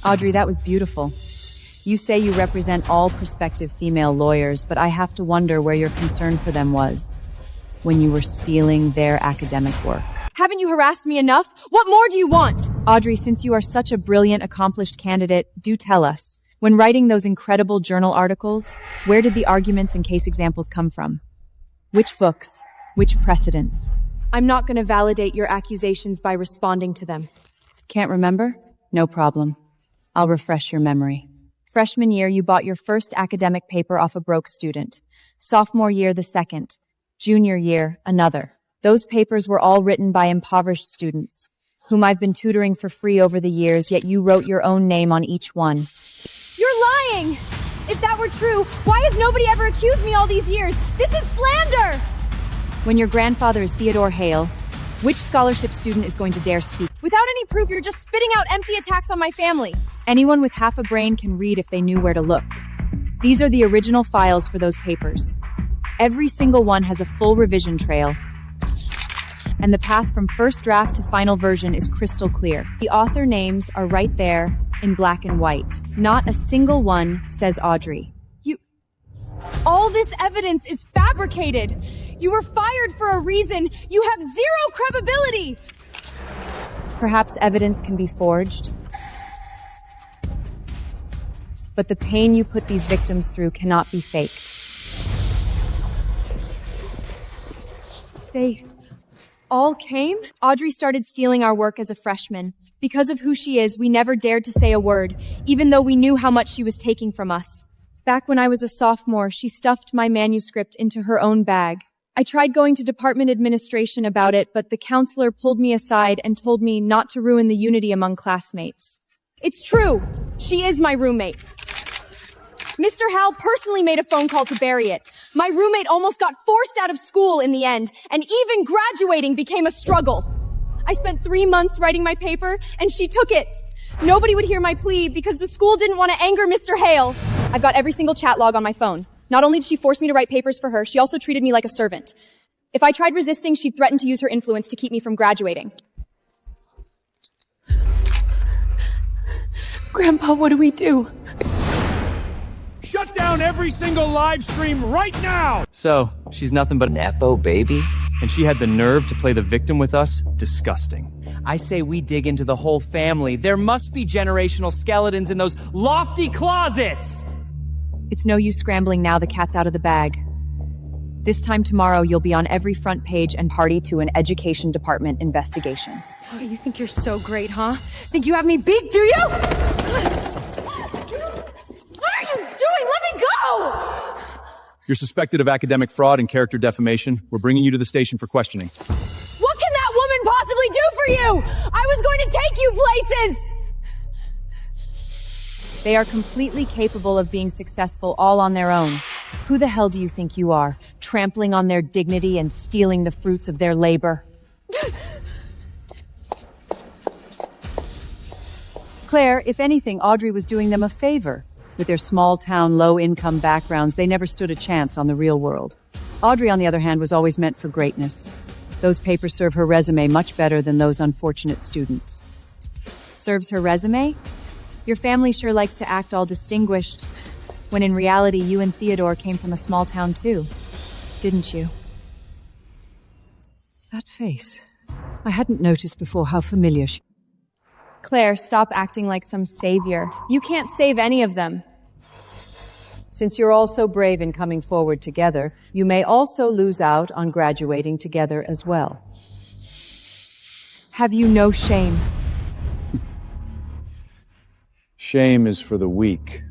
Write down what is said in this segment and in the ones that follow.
Audrey, that was beautiful. You say you represent all prospective female lawyers, but I have to wonder where your concern for them was when you were stealing their academic work. Haven't you harassed me enough? What more do you want? Audrey, since you are such a brilliant, accomplished candidate, do tell us, when writing those incredible journal articles, where did the arguments and case examples come from? Which books? Which precedents? I'm not going to validate your accusations by responding to them. Can't remember? No problem. I'll refresh your memory. Freshman year, you bought your first academic paper off a broke student. Sophomore year, the second. Junior year, another. Those papers were all written by impoverished students, whom I've been tutoring for free over the years, yet you wrote your own name on each one. You're lying! If that were true, why has nobody ever accused me all these years? This is slander! When your grandfather is Theodore Hale, which scholarship student is going to dare speak? Without any proof, you're just spitting out empty attacks on my family. Anyone with half a brain can read if they knew where to look. These are the original files for those papers. Every single one has a full revision trail, and the path from first draft to final version is crystal clear. The author names are right there in black and white. Not a single one says Audrey. All this evidence is fabricated. You were fired for a reason. You have zero credibility. Perhaps evidence can be forged, but the pain you put these victims through cannot be faked. They all came? Audrey started stealing our work as a freshman. Because of who she is, we never dared to say a word, even though we knew how much she was taking from us. Back when I was a sophomore, she stuffed my manuscript into her own bag. I tried going to department administration about it, but the counselor pulled me aside and told me not to ruin the unity among classmates. It's true. She is my roommate. Mr. Hal personally made a phone call to bury it. My roommate almost got forced out of school in the end, and even graduating became a struggle. I spent 3 months writing my paper, and she took it. Nobody would hear my plea because the school didn't want to anger Mr. Hale. I've got every single chat log on my phone. Not only did she force me to write papers for her, she also treated me like a servant. If I tried resisting, she'd threaten to use her influence to keep me from graduating. Grandpa, what do we do? Shut down every single live stream right now! So, she's nothing but a Nepo baby? And she had the nerve to play the victim with us? Disgusting. I say we dig into the whole family. There must be generational skeletons in those lofty closets! It's no use scrambling now, the cat's out of the bag. This time tomorrow, you'll be on every front page and party to an education department investigation. Oh, you think you're so great, huh? Think you have me beat, do you? What are you doing? Let me go! You're suspected of academic fraud and character defamation. We're bringing you to the station for questioning. What can that woman possibly do for you? I was going to take you places! They are completely capable of being successful all on their own. Who the hell do you think you are, trampling on their dignity and stealing the fruits of their labor? Claire, if anything, Audrey was doing them a favor. With their small-town, low-income backgrounds, they never stood a chance on the real world. Audrey, on the other hand, was always meant for greatness. Those papers serve her resume much better than those unfortunate students. Serves her resume? Your family sure likes to act all distinguished, when in reality you and Theodore came from a small town too, didn't you? That face. I hadn't noticed before how familiar she... Claire, stop acting like some savior. You can't save any of them. Since you're all so brave in coming forward together, you may also lose out on graduating together as well. Have you no shame? Shame is for the weak.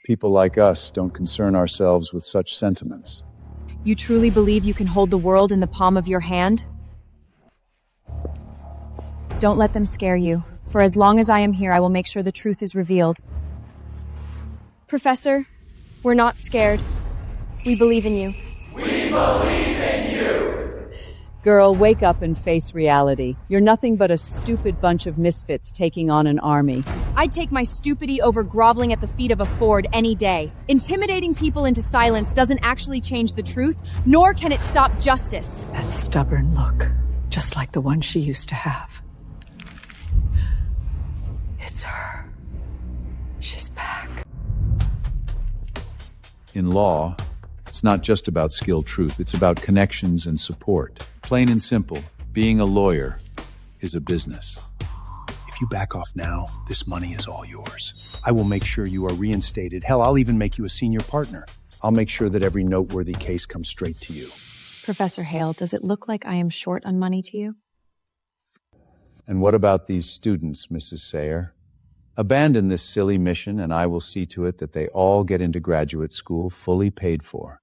People like us don't concern ourselves with such sentiments. You truly believe you can hold the world in the palm of your hand? Don't let them scare you. For as long as I am here, I will make sure the truth is revealed. Professor, we're not scared. We believe in you. We believe in you! Girl, wake up and face reality. You're nothing but a stupid bunch of misfits taking on an army. I'd take my stupidity over groveling at the feet of a Ford any day. Intimidating people into silence doesn't actually change the truth, nor can it stop justice. That stubborn look, just like the one she used to have. It's her. She's back. In law, it's not just about skilled truth, it's about connections and support. Plain and simple, being a lawyer is a business. If you back off now, this money is all yours. I will make sure you are reinstated. Hell, I'll even make you a senior partner. I'll make sure that every noteworthy case comes straight to you. Professor Hale, does it look like I am short on money to you? And what about these students, Mrs. Sayer? Abandon this silly mission, and I will see to it that they all get into graduate school fully paid for.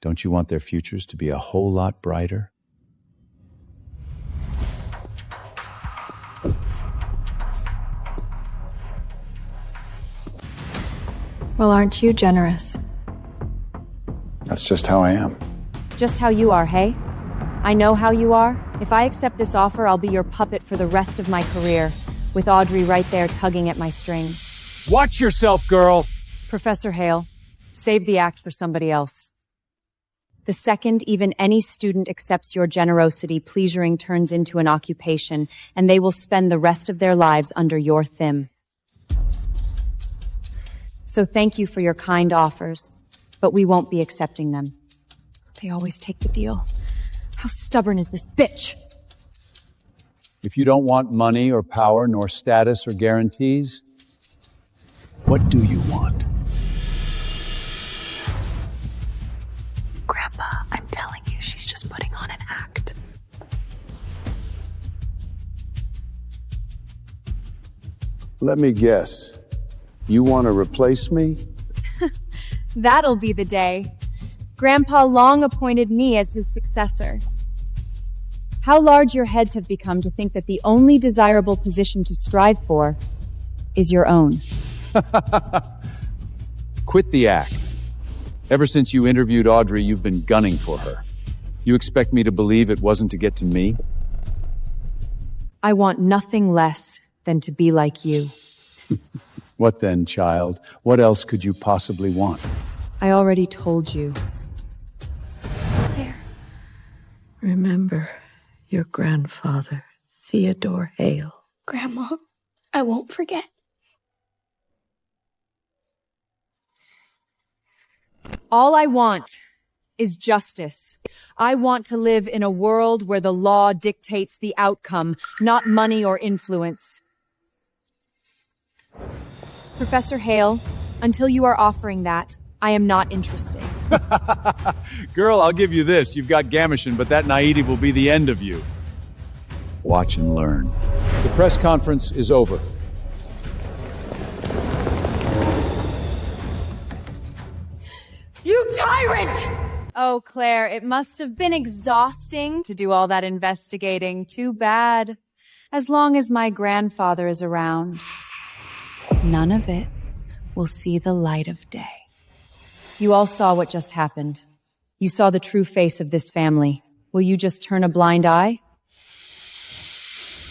Don't you want their futures to be a whole lot brighter? Well, aren't you generous? That's just how I am. Just how you are, hey? I know how you are. If I accept this offer, I'll be your puppet for the rest of my career, with Audrey right there tugging at my strings. Watch yourself, girl! Professor Hale, save the act for somebody else. The second even any student accepts your generosity, pleasuring turns into an occupation, and they will spend the rest of their lives under your thumb. So thank you for your kind offers, but we won't be accepting them. They always take the deal. How stubborn is this bitch? If you don't want money or power, nor status or guarantees, What do you want? Grandpa, I'm telling you, she's just putting on an act. let me guess. You want to replace me? That'll be the day. Grandpa long appointed me as his successor. How large your heads have become to think that the only desirable position to strive for is your own. Quit the act. Ever since you interviewed Audrey, you've been gunning for her. You expect me to believe it wasn't to get to me? I want nothing less than to be like you. What then, child? What else could you possibly want? I already told you. There. Remember your grandfather, Theodore Hale. Grandma, I won't forget. All I want is justice. I want to live in a world where the law dictates the outcome, not money or influence. Professor Hale, until you are offering that, I am not interested. Girl, I'll give you this. You've got Gamishin, but that naivety will be the end of you. Watch and learn. The press conference is over. You tyrant! Oh, Claire, it must have been exhausting To do all that investigating, too bad. As long as my grandfather is around, none of it will see the light of day. You all saw what just happened. You saw the true face of this family. Will you just turn a blind eye?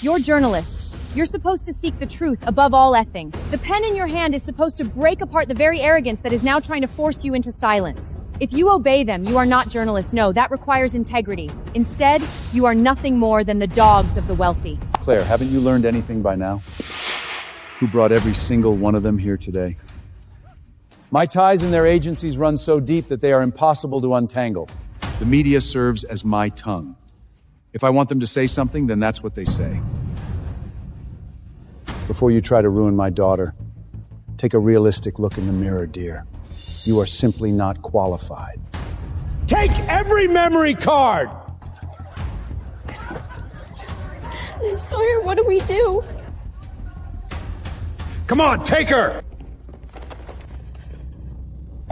You're journalists. You're supposed to seek the truth above all ething. The pen in your hand is supposed to break apart the very arrogance that is now trying to force you into silence. If you obey them, you are not journalists. No, that requires integrity. Instead, you are nothing more than the dogs of the wealthy. Claire, haven't you learned anything by now? Who brought every single one of them here today? My ties in their agencies run so deep that they are impossible to untangle. The media serves as my tongue. If I want them to say something, then that's what they say. Before you try to ruin my daughter, take a realistic look in the mirror, dear. You are simply not qualified. Take every memory card! Sawyer, what do we do? Come on, take her!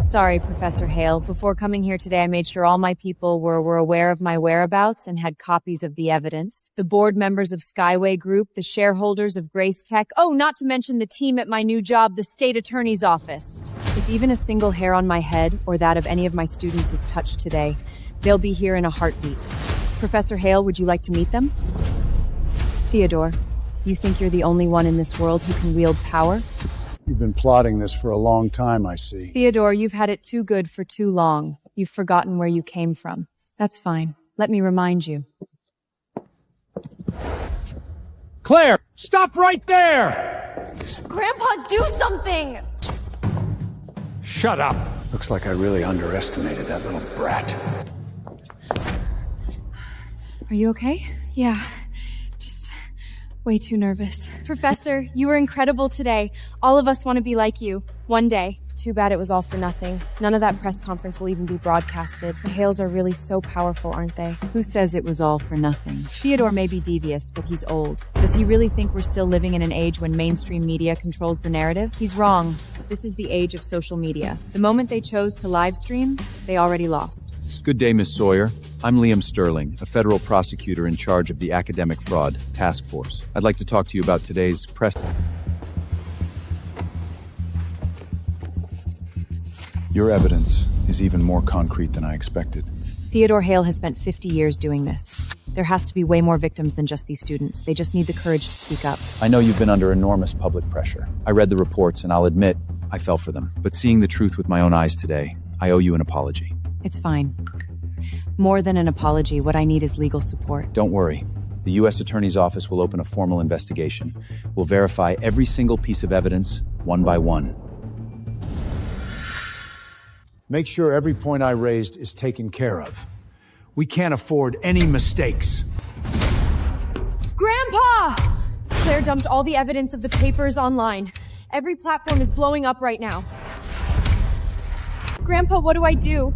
Sorry, Professor Hale. Before coming here today, I made sure all my people were aware of my whereabouts and had copies of the evidence. The board members of Skyway Group, the shareholders of Grace Tech, oh, not to mention the team at my new job, the state attorney's office. If even a single hair on my head or that of any of my students is touched today, they'll be here in a heartbeat. Professor Hale, would you like to meet them? Theodore, you think you're the only one in this world who can wield power? You've been plotting this for a long time, I see. Theodore, you've had it too good for too long. You've forgotten where you came from. That's fine. Let me remind you. Claire, stop right there! please. Grandpa, do something! Shut up! Looks like I really underestimated that little brat. Are you okay? Yeah. Just way too nervous. Professor, you were incredible today. All of us want to be like you. One day. Too bad it was all for nothing. None of that press conference will even be broadcasted. The Hales are really so powerful, aren't they? Who says it was all for nothing? Theodore may be devious, but he's old. Does he really think we're still living in an age when mainstream media controls the narrative? He's wrong. This is the age of social media. The moment they chose to live stream, they already lost. Good day, Miss Sawyer. I'm Liam Sterling, a federal prosecutor in charge of the Academic Fraud Task Force. I'd like to talk to you about today's press... Your evidence is even more concrete than I expected. Theodore Hale has spent 50 years doing this. There has to be way more victims than just these students. They just need the courage to speak up. I know you've been under enormous public pressure. I read the reports, and I'll admit, I fell for them. But seeing the truth with my own eyes today, I owe you an apology. It's fine. More than an apology, what I need is legal support. Don't worry. The U.S. Attorney's Office will open a formal investigation. We'll verify every single piece of evidence, one by one. Make sure every point I raised is taken care of. We can't afford any mistakes. Grandpa! Claire dumped all the evidence of the papers online. Every platform is blowing up right now. Grandpa, what do I do?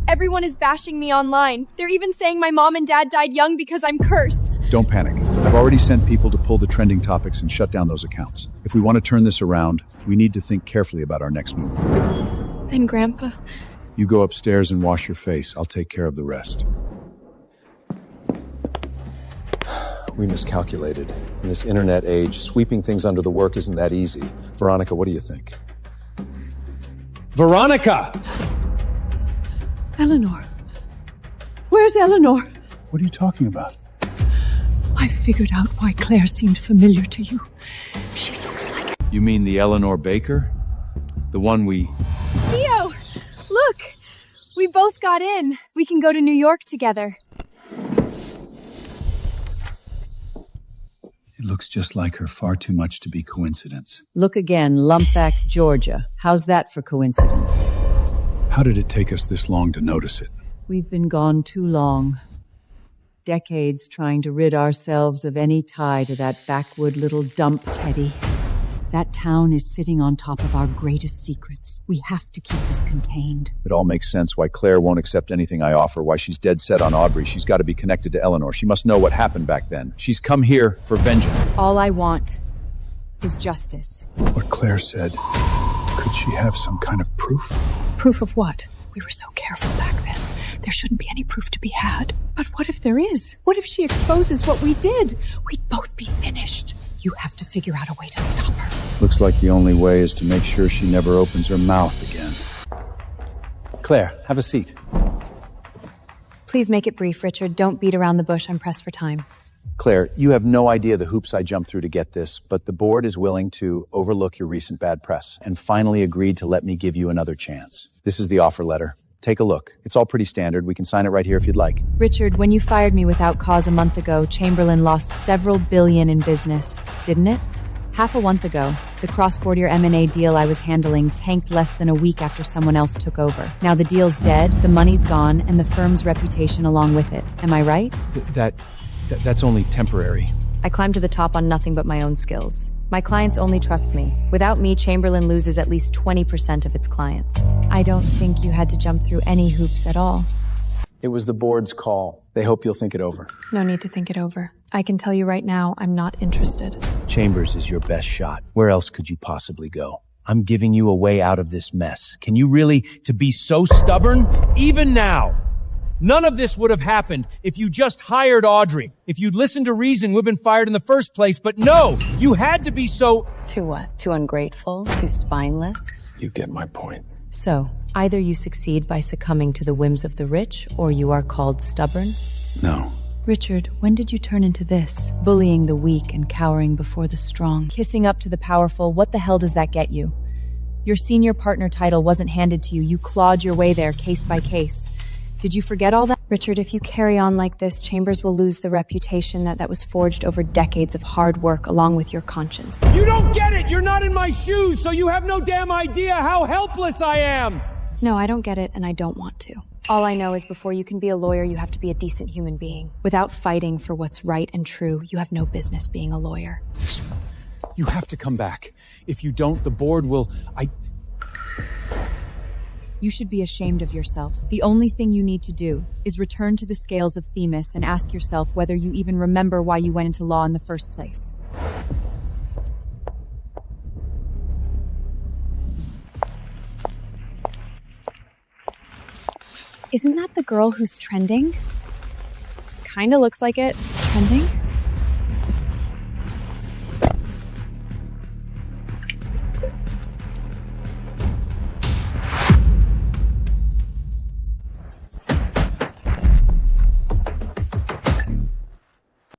Everyone is bashing me online. They're even saying my mom and dad died young because I'm cursed. Don't panic. I've already sent people to pull the trending topics and shut down those accounts. If we want to turn this around, we need to think carefully about our next move. Then, Grandpa... You go upstairs and wash your face. I'll take care of the rest. We miscalculated. In this internet age, sweeping things under the work isn't that easy. Veronica, what do you think? Veronica! Eleanor. Where's Eleanor? What are you talking about? I figured out why Claire seemed familiar to you. She looks like... You mean the Eleanor Baker? The one we... Theo! Look! We both got in. We can go to New York together. It looks just like her, far too much to be coincidence. Look again, Lumpback, Georgia. How's that for coincidence? How did it take us this long to notice it? We've been gone too long. Decades trying to rid ourselves of any tie to that backwood little dump, Teddy. That town is sitting on top of our greatest secrets. We have to keep this contained. It all makes sense why Claire won't accept anything I offer, why she's dead set on Audrey. She's got to be connected to Eleanor. She must know what happened back then. She's come here for vengeance. All I want is justice. What Claire said, could she have some kind of proof? Proof of what? We were so careful back then. There shouldn't be any proof to be had. But what if there is? What if she exposes what we did? We'd both be finished. You have to figure out a way to stop her. Looks like the only way is to make sure she never opens her mouth again. Claire, have a seat. Please make it brief, Richard. Don't beat around the bush. I'm pressed for time. Claire, you have no idea the hoops I jumped through to get this, but the board is willing to overlook your recent bad press and finally agreed to let me give you another chance. This is the offer letter. Take a look. It's all pretty standard. We can sign it right here if you'd like. Richard, when you fired me without cause a month ago, Chamberlain lost several billion in business, didn't it? Half a month ago, the cross-border M&A deal I was handling tanked less than a week after someone else took over. Now the deal's dead, the money's gone, and the firm's reputation along with it. Am I right? That's only temporary. I climbed to the top on nothing but my own skills. My clients only trust me. Without me, Chamberlain loses at least 20% of its clients. I don't think you had to jump through any hoops at all. It was the board's call. They hope you'll think it over. No need to think it over. I can tell you right now, I'm not interested. Chambers is your best shot. Where else could you possibly go? I'm giving you a way out of this mess. Can you really to be so stubborn? Even now, none of this would have happened if you just hired Audrey. If you'd listened to reason, we'd been fired in the first place. But no, you had to be so... Too what? Too ungrateful? Too spineless? You get my point. So, either you succeed by succumbing to the whims of the rich, or you are called stubborn? No. Richard, when did you turn into this? Bullying the weak and cowering before the strong. Kissing up to the powerful, what the hell does that get you? Your senior partner title wasn't handed to you. You clawed your way there, case by case. Did you forget all that? Richard, if you carry on like this, Chambers will lose the reputation that was forged over decades of hard work along with your conscience. You don't get it! You're not in my shoes, so you have no damn idea how helpless I am! No, I don't get it, and I don't want to. All I know is before you can be a lawyer, you have to be a decent human being. Without fighting for what's right and true, you have no business being a lawyer. You have to come back. If you don't, the board will... You should be ashamed of yourself. The only thing you need to do is return to the scales of Themis and ask yourself whether you even remember why you went into law in the first place. Isn't that the girl who's trending? Kinda looks like it. Trending?